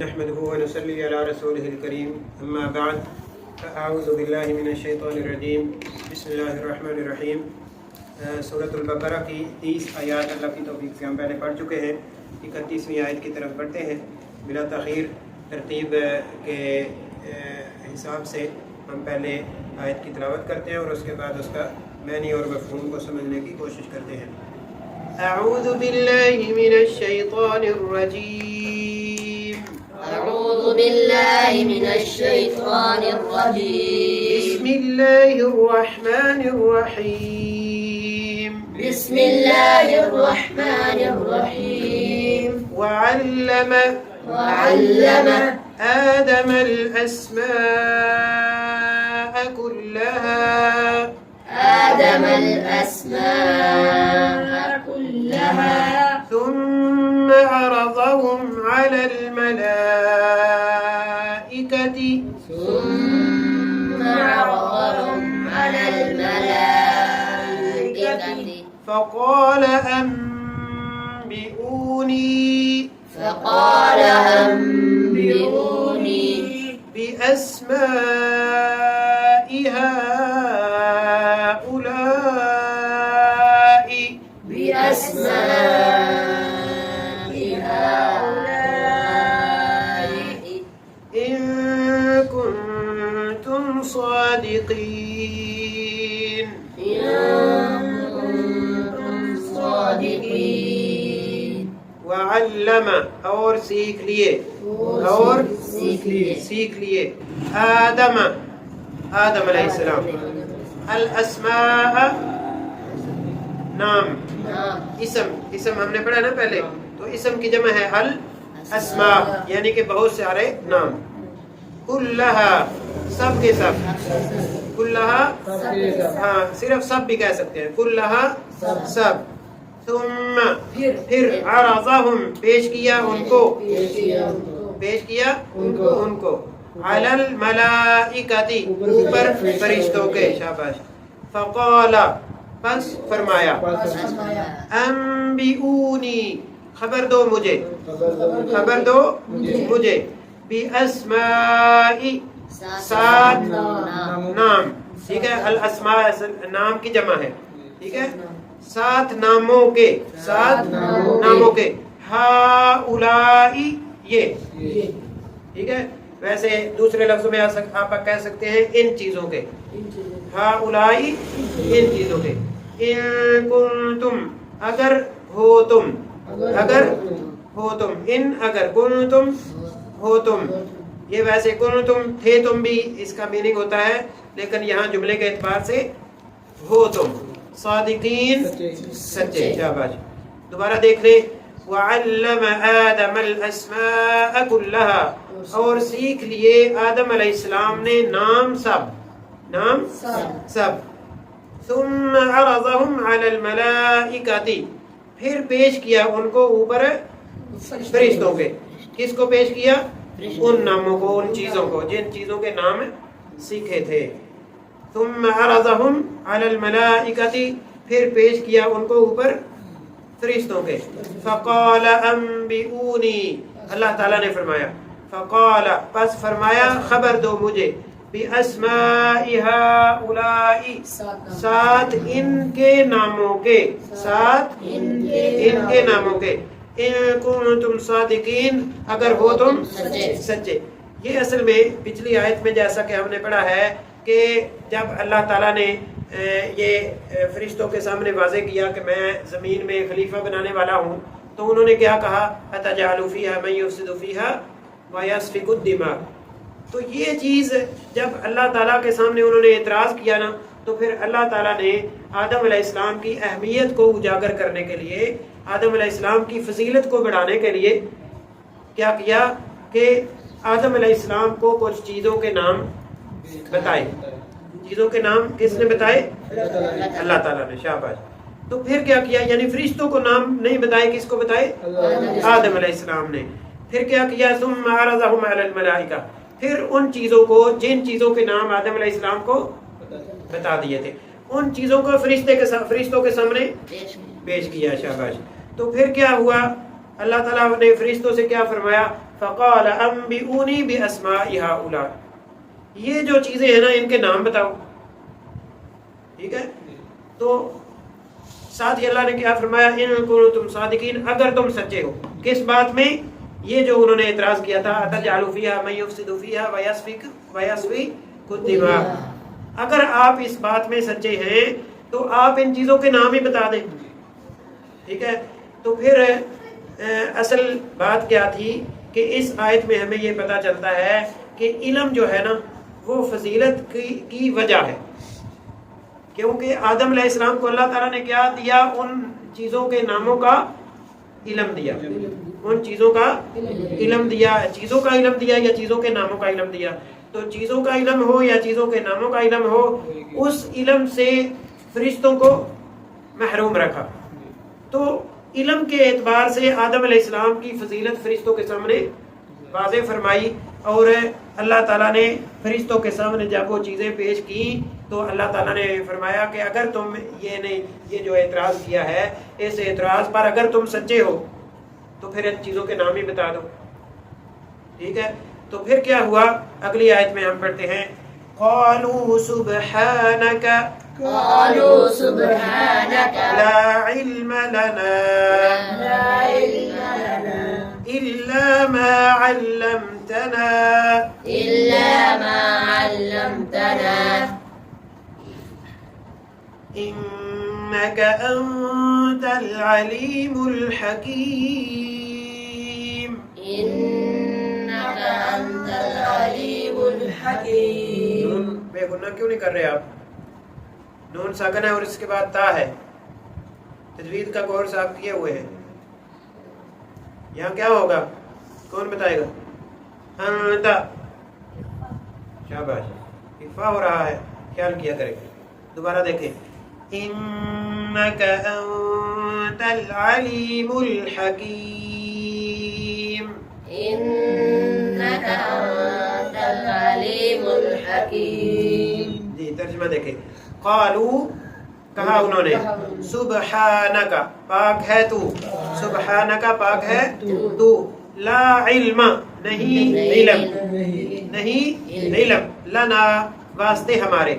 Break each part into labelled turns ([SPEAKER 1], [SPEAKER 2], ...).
[SPEAKER 1] نحمده ونصلي على رسوله الكريم اما بعد اعوذ باللہ من الشیطان الرجیم بسم اللہ الرحمن الرحیم۔ سورۃ البقرہ کی 30 آیات اللہ کی توفیق سے ہم پہلے پڑھ چکے ہیں۔ 31ویں آیت کی طرف بڑھتے ہیں بلا تاخیر ترتیب کے حساب سے ہم پہلے آیت کی تلاوت کرتے ہیں اور اس کے بعد اس کا معنی اور مفہوم کو سمجھنے کی کوشش کرتے ہیں۔ اعوذ باللہ من الشیطان الرجیم،
[SPEAKER 2] أعوذ بالله من الشيطان الرجيم.
[SPEAKER 1] بسم الله الرحمن الرحيم.
[SPEAKER 2] بسم الله الرحمن الرحيم.
[SPEAKER 1] وعلم آدم الأسماء كلها ثم عرضهم على الملائكة فقال أنبئوني بأسماء هؤلاء إن كنتم صادقين۔ وعلم اور سیکھ لیے آدم علیہ السلام الاسماء نام اسم ہم نے پڑھا نا پہلے، تو اسم کی جمع ہے الاسماء یعنی کہ بہت سارے نام۔ کلھا سب کے سب، کلھا ہاں صرف سب بھی کہہ سکتے ہیں، کلھا سب۔ ثم پھر عرضہم پیش کیا ان کو علی الملائکۃ اوپر فرشتوں کے، شاباش۔ فقال پس فرمایا، انبئونی خبر دو مجھے باسماء سات نام، ٹھیک ہے، الاسماء نام کی جمع ہے، ٹھیک ہے، سات ناموں کے ہؤلاء یہ، ٹھیک ہے۔ ویسے دوسرے لفظوں میں آپ کہہ سکتے ہیں ان چیزوں کے، ہؤلاء ان چیزوں کے، ان کنتم اگر ہو تم، ان اگر کنتم ہو تم، یہ ویسے کنتم تھے تم بھی اس کا میننگ ہوتا ہے، لیکن یہاں جملے کے اعتبار سے ہو تم صادقین سچے، شاباش۔ دوبارہ دیکھ لیں، وعلم آدم الاسماء كلها اور سیکھ لیے آدم علیہ السلام نے نام سب ثم عرضهم على الملائکۃ پھر پیش کیا ان کو اوپر فرشتوں کے۔ کس کو پیش کیا؟ ان ناموں کو، ان چیزوں کو جن چیزوں کے نام سیکھے تھے۔ ثم عرضهم على الملائکۃ پھر پیش کیا ان کو اوپر فرشتوں کے۔ فقال انبئونی اللہ تعالیٰ نے فرمایا، فقال پس فرمایا خبر دو مجھے باسماء هؤلاء سات ان کے ناموں کے ان کنتم صادقین اگر ہو تم سچے۔ یہ اصل میں پچھلی آیت میں جیسا کہ ہم نے پڑھا ہے کہ جب اللہ تعالیٰ نے یہ فرشتوں کے سامنے واضح کیا کہ میں زمین میں خلیفہ بنانے والا ہوں، تو انہوں نے کیا کہا؟ اتجعل فیہا من یفسد فیہا ویسفک الدماء۔ تو یہ چیز جب اللہ تعالیٰ کے سامنے انہوں نے اعتراض کیا نا، تو پھر اللہ تعالیٰ نے آدم علیہ السلام کی اہمیت کو اجاگر کرنے کے لیے، آدم علیہ السلام کی فضیلت کو بڑھانے کے لیے کیا کیا کہ آدم علیہ السلام کو کچھ چیزوں کے نام بتائے۔ چیزوں کے نام کس نے بتائے؟ اللہ تعالیٰ نے، شاباش۔ تو پھر کیا کیا؟ یعنی فرشتوں کو نام نہیں بتائے، کس کو بتائے؟ آدم علیہ السلام نے۔ پھر کیا کیا؟ ثم عرضهم علی الملائکہ پھر ان چیزوں کو، جن چیزوں کے نام آدم علیہ السلام کو بتا دیے تھے، ان چیزوں کو فرشتوں کے سامنے پیش کیا، شاباش۔ تو پھر کیا ہوا؟ اللہ تعالیٰ نے فرشتوں سے کیا فرمایا؟ فقال انبئونی باسماء هؤلاء، یہ جو چیزیں ہیں نا ان کے نام بتاؤ. ٹھیک ہے، تو ساتھ ہی اللہ نے کیا فرمایا، ان کنتم صادقین، اگر تم سچے ہو. کس بات میں؟ یہ جو انہوں نے اعتراض کیا تھا، اتجعل فیہا من یفسد فیہا ویسفک الدماء. اگر آپ اس بات میں سچے ہیں تو آپ ان چیزوں کے نام ہی بتا دیں. ٹھیک ہے، تو پھر اصل بات کیا تھی کہ اس آیت میں ہمیں یہ پتہ چلتا ہے کہ علم جو ہے نا وہ فضیلت کی وجہ ہے، کیونکہ آدم علیہ السلام کو اللہ تعالیٰ نے کیا دیا؟ ان چیزوں کے ناموں کا علم دیا، ان چیزوں کا علم دیا. چیزوں کا علم دیا یا چیزوں کے ناموں کا علم دیا؟ تو چیزوں کا علم ہو یا چیزوں کے ناموں کا علم ہو، اس علم سے فرشتوں کو محروم رکھا. تو علم کے اعتبار سے آدم علیہ السلام کی فضیلت فرشتوں کے سامنے واضح فرمائی، اور اللہ تعالیٰ نے فرشتوں کے سامنے جب وہ چیزیں پیش کی تو اللہ تعالیٰ نے فرمایا کہ اگر تم یہ جو اعتراض کیا ہے، اس اعتراض پر اگر تم سچے ہو تو پھر ان چیزوں کے نام ہی بتا دو. ٹھیک ہے، تو پھر کیا ہوا؟ اگلی آیت میں ہم پڑھتے ہیں، قالوا سبحانك
[SPEAKER 2] قالوا سبحانك
[SPEAKER 1] لا علم لنا إلا ما علمتنا
[SPEAKER 2] إلا ما علمتنا
[SPEAKER 1] إنك أنت العليم الحكيم.
[SPEAKER 2] إنك أنت العليم الحكيم.
[SPEAKER 1] نون بے گناہ کیوں نہیں کر رہے آپ؟ نون ساکن ہے اور اس کے بعد تا ہے. تجوید کا غور صاحب کیے ہوئے ہیں. یہاں کیا ہوگا؟ کون بتائے گا؟ انتا. شاباش، اکفا ہو رہا ہے، خیال کیا کریں. دوبارہ دیکھیں، انک انت العلیم الحکیم.
[SPEAKER 2] إنك أنت العليم الحكيم.
[SPEAKER 1] جی ترجمہ دیکھیں. قالو کہا انہوں نے، سبحانک پاک ہے تو، سبحانک پاک ہے تو، لا علم نہیں علم، نہیں علم، لنا واسطے ہمارے،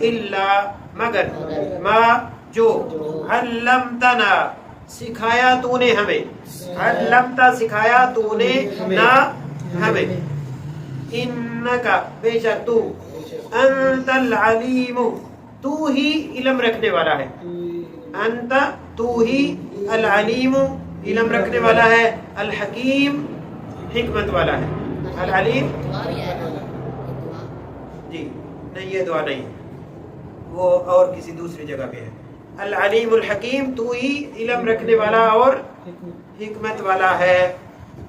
[SPEAKER 1] الا مگر، ما جو، علمتنا سکھایا تو نے ہمیں، علمتا سکھایا تو نے نہ ہمیں، انکا بے شک تو، انت العلیم تو ہی علم رکھنے والا ہے، انت تو ہی العلیم علم رکھنے والا ہے، الحکیم حکمت والا ہے. العلیم جی نہیں، یہ دعا نہیں، وہ اور کسی دوسری جگہ پہ ہے. العلیم الحکیم تو ہی علم رکھنے والا اور حکمت والا ہے،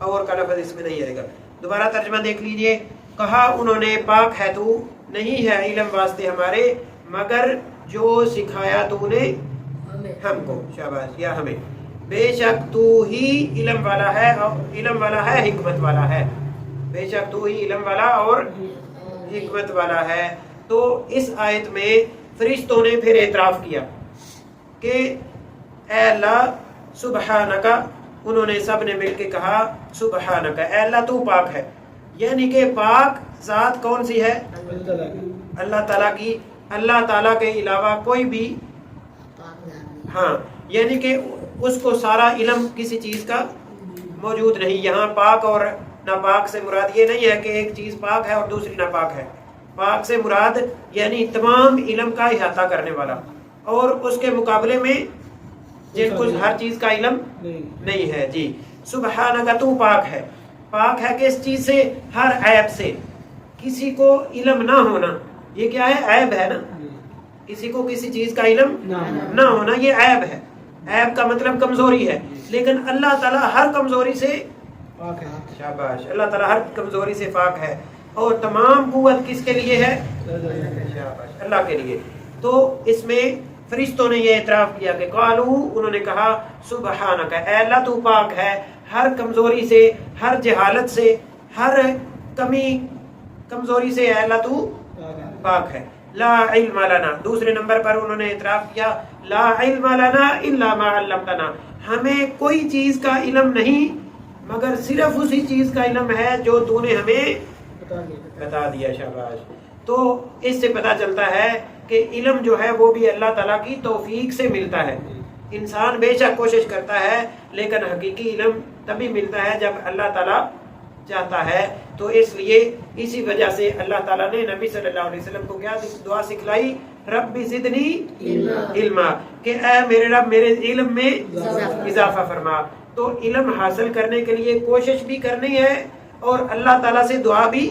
[SPEAKER 1] اور کا لفظ اس میں نہیں آئے گا. دوبارہ ترجمہ دیکھ لیجئے. کہا انہوں نے، پاک ہے تو، نہیں ہے علم واسطے ہمارے مگر جو سکھایا تو نے ہم کو. شاباش، یا ہمیں. بے شک تو ہی علم والا ہے، علم والا ہے، حکمت والا ہے. بے شک تو ہی علم والا اور حکمت والا ہے. تو اس آیت میں فرشتوں نے پھر اعتراف کیا کہ اے اللہ سبحانک، انہوں نے سب نے مل کے کہا سبحانک، اے اللہ تو پاک ہے. یعنی کہ پاک ذات کون سی ہے؟ اللہ تعالیٰ کی. اللہ تعالیٰ کے علاوہ کوئی بھی، ہاں، یعنی کہ اس کو سارا علم کسی چیز کا موجود نہیں. یہاں پاک اور ناپاک سے مراد یہ نہیں ہے کہ ایک چیز پاک ہے اور دوسری ناپاک ہے. پاک سے مراد یعنی تمام علم کا احاطہ کرنے والا، اور اس کے مقابلے میں جن کو ہر چیز کا علم نہیں ہے. جی سبحانک تو پاک ہے. پاک ہے کس چیز سے؟ ہر عیب سے. کسی کو علم نہ ہونا یہ کیا ہے؟ عیب ہے نا. کسی کو کسی چیز کا علم نہ ہونا یہ عیب ہے. عیب کا مطلب کمزوری ہے، لیکن اللہ تعالیٰ ہر کمزوری سے پاک ہے. شاباش، اللہ تعالیٰ ہر کمزوری سے پاک ہے، اور تمام قوت کس کے لیے ہے؟ شاباش، اللہ کے لیے. تو اس میں فرشتوں نے یہ اعتراف کیا کہ قالو، انہوں نے کہا سبحانک، اے اللہ تو پاک ہے ہر کمزوری سے، ہر جہالت سے، ہر کمی کمزوری سے، اے اللہ تو پاک ہے. لا علم لنا، دوسرے نمبر پر انہوں نے اعتراف کیا لا علم لنا الا ما علمتنا، ہمیں کوئی چیز کا علم نہیں مگر صرف اسی چیز کا علم ہے جو تو نے ہمیں بتا دیا. شاباش. تو اس سے پتہ چلتا ہے کہ علم جو ہے وہ بھی اللہ تعالیٰ کی توفیق سے ملتا ہے. انسان بے شک کوشش کرتا ہے لیکن حقیقی علم تبھی ملتا ہے جب اللہ تعالیٰ چاہتا ہے. تو اس لیے اسی وجہ سے اللہ تعالیٰ نے نبی صلی اللہ علیہ وسلم کو کیا دعا سکھلائی؟ رب زدنی علما، کہ اے میرے رب میرے علم میں اضافہ فرما. تو علم حاصل کرنے کے لیے کوشش بھی کرنی ہے اور اللہ تعالیٰ سے دعا بھی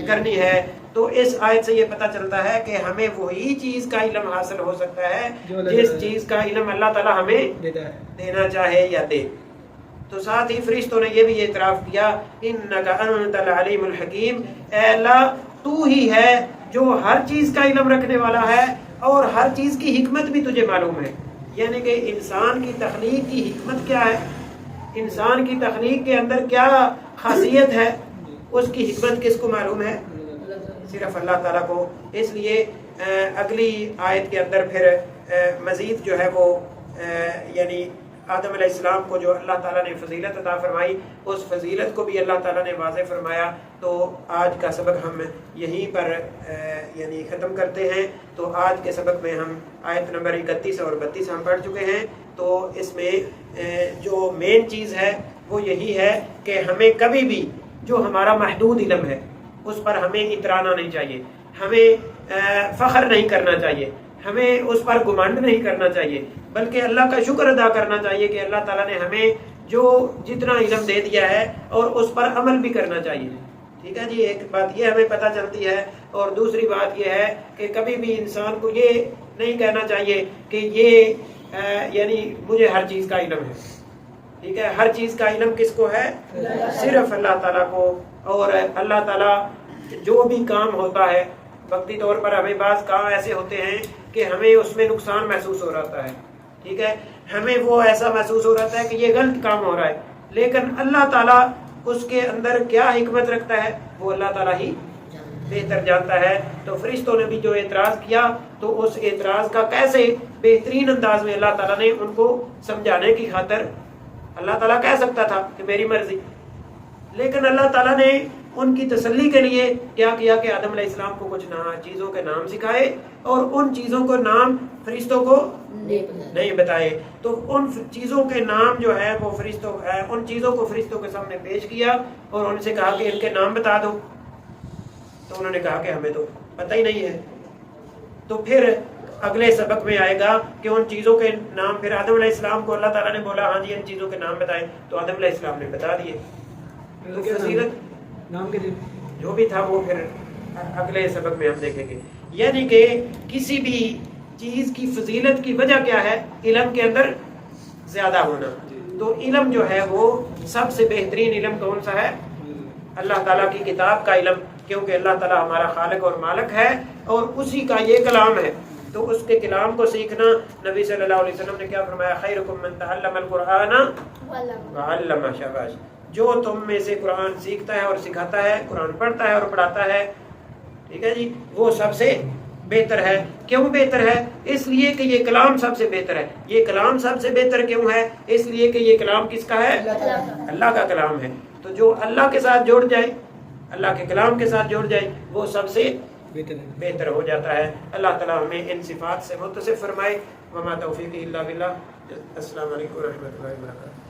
[SPEAKER 1] کرنی ہے. تو اس آیت سے یہ پتہ چلتا ہے کہ ہمیں وہی چیز کا علم حاصل ہو سکتا ہے جس چیز کا علم اللہ تعالیٰ ہمیں دینا چاہے یا دے. تو ساتھ ہی فرشتوں نے یہ بھی اعتراف کیا انک انت العلیم الحکیم، اے اللہ تو ہی ہے جو ہر چیز کا علم رکھنے والا ہے اور ہر چیز کی حکمت بھی تجھے معلوم ہے. یعنی کہ انسان کی تخلیق کی حکمت کیا ہے، انسان کی تخلیق کے اندر کیا خاصیت ہے، اس کی حکمت کس کو معلوم ہے؟ صرف اللہ تعالیٰ کو. اس لیے اگلی آیت کے اندر پھر مزید جو ہے وہ یعنی آدم علیہ السلام کو جو اللہ تعالیٰ نے فضیلت عطا فرمائی اس فضیلت کو بھی اللہ تعالیٰ نے واضح فرمایا. تو آج کا سبق ہم یہیں پر یعنی ختم کرتے ہیں. تو آج کے سبق میں ہم آیت نمبر 31 اور 32 ہم پڑھ چکے ہیں. تو اس میں جو مین چیز ہے وہ یہی ہے کہ ہمیں کبھی بھی جو ہمارا محدود علم ہے اس پر ہمیں اترانا نہیں چاہیے، ہمیں فخر نہیں کرنا چاہیے، ہمیں اس پر گمانڈ نہیں کرنا چاہیے، بلکہ اللہ کا شکر ادا کرنا چاہیے کہ اللہ تعالیٰ نے ہمیں جو جتنا علم دے دیا ہے اور اس پر عمل بھی کرنا چاہیے. ٹھیک ہے جی. ایک بات یہ ہمیں پتہ چلتی ہے اور دوسری بات یہ ہے کہ کبھی بھی انسان کو یہ نہیں کہنا چاہیے کہ یہ یعنی مجھے ہر چیز کا علم ہے. ٹھیک ہے. ہر چیز کا علم کس کو ہے؟ صرف اللہ تعالیٰ کو. اور اللہ تعالیٰ جو بھی کام ہوتا ہے وقتی طور پر ہمیں بعض کام ایسے ہوتے ہیں کہ ہمیں اس میں نقصان محسوس ہو رہا ہے. ٹھیک ہے. ہمیں وہ ایسا محسوس ہو رہا ہے کہ یہ غلط کام ہو رہا ہے، لیکن اللہ تعالیٰ اس کے اندر کیا حکمت رکھتا ہے وہ اللہ تعالیٰ ہی بہتر جانتا ہے. تو فرشتوں نے بھی جو اعتراض کیا تو اس اعتراض کا کیسے بہترین انداز میں اللہ تعالیٰ نے ان کو سمجھانے کی خاطر، اللہ تعالیٰ کہہ سکتا تھا کہ میری مرضی، لیکن اللہ تعالیٰ نے ان کی تسلی کے لیے کیا کیا کہ آدم علیہ السلام کو کچھ چیزوں کے نام سکھائے اور ان چیزوں کو نام فرشتوں کو نہیں بتائے. تو ان چیزوں کے نام جو ہے وہ ان چیزوں کو فرشتوں کے سامنے پیش کیا اور ان سے کہا کہ ان کے نام بتا دو. تو انہوں نے کہا کہ ہمیں تو پتہ ہی نہیں ہے. تو پھر اگلے سبق میں آئے گا کہ ان چیزوں کے نام پھر آدم علیہ السلام کو اللہ تعالیٰ نے بولا ہاں جی ان چیزوں کے نام بتائیں، تو آدم علیہ السلام نے بتا دیے. تو فضیلت
[SPEAKER 3] نام کے
[SPEAKER 1] جو بھی تھا وہ پھر اگلے سبق میں ہم دیکھیں گے. یعنی کہ کسی بھی چیز کی فضیلت کی وجہ کیا ہے؟ علم کے اندر زیادہ ہونا. تو علم جو ہے وہ سب سے بہترین علم کون سا ہے؟ اللہ تعالیٰ کی کتاب کا علم، کیونکہ اللہ تعالیٰ ہمارا خالق اور مالک ہے اور اسی کا یہ کلام ہے. تو اس کے کلام کو سیکھنا، نبی صلی اللہ علیہ وسلم نے کیا فرمایا؟ خیرکم من تعلم القرآن وعلمہ. شاباش. جو تم میں سے قرآن سیکھتا ہے اور سکھاتا ہے، قرآن پڑھتا ہے اور پڑھاتا ہے، ٹھیک ہے جی، وہ سب سے بہتر ہے. کیوں بہتر ہے؟ اس لیے کہ یہ کلام سب سے بہتر ہے. یہ کلام سب سے بہتر کیوں ہے؟ اس لیے کہ یہ کلام کس کا ہے؟ اللہ کا کلام ہے. تو جو اللہ کے ساتھ جوڑ جائے، اللہ کے کلام کے ساتھ جوڑ جائے، وہ سب سے بہتر ہو جاتا ہے. اللہ تعالیٰ ہمیں ان صفات سے متصف فرمائے. وما توفیقی الا باللہ. السلام علیکم ورحمۃ اللہ وبرکاتہ.